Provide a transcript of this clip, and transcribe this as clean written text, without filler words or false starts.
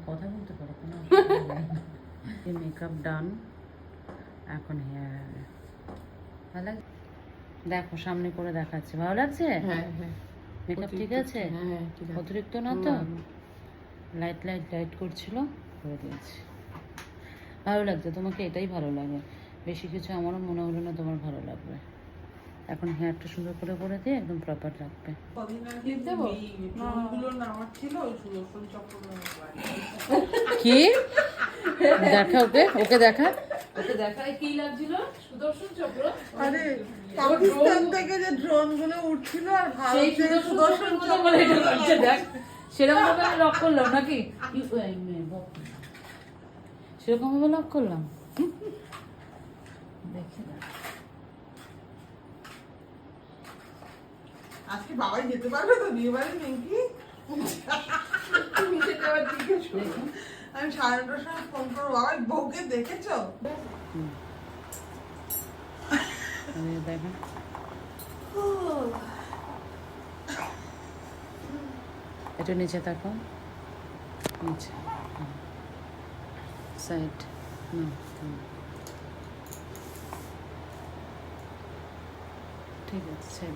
কথা বলতে পারে কোনো মেকআপ ডান। এখন হেয়ার ভালো লাগছে? দেখো সামনে করে দেখাচ্ছে, ভালো লাগছে? হ্যাঁ হ্যাঁ, মেকআপ ঠিক আছে? হ্যাঁ ঠিক আছে। অতিরিক্ত না তো? লাইট লাইট লাইট করছিল, করে দিয়েছি। ভালো লাগছে তোমাকে, এটাই ভালো লাগে বেশি কিছু। আমারও মনে হলো না তোমার ভালো লাগবে। এখন হেয়ারটা সুন্দর করে করে দিয়ে একদম প্রপার রাখবে। কি দেখা? ওকে ওকে দেখা, ওকে দেখা কি লাগছিল? সুদর্শন চক্র। আরে পাকিস্তান থেকে যে ড্রোন গুলো উঠছিল আর ভারত সেই থেকে সুদর্শন চক্র বলে এটা করছে, দেখ সেরকম ভাবে আমি লক করলাম নাকি? সেরকম ভাবে লক করলাম, দেখে না। আজকে বাবাই যেতে পারবে তো বিয়ে বাড়ি নাকি? আমি 9:30টার সময় ফোন করবো, বাবাই বউকে দেখেছো? দেখেন একটু নিচে তাকাও, নিচে সাইড। ঠিক আছে।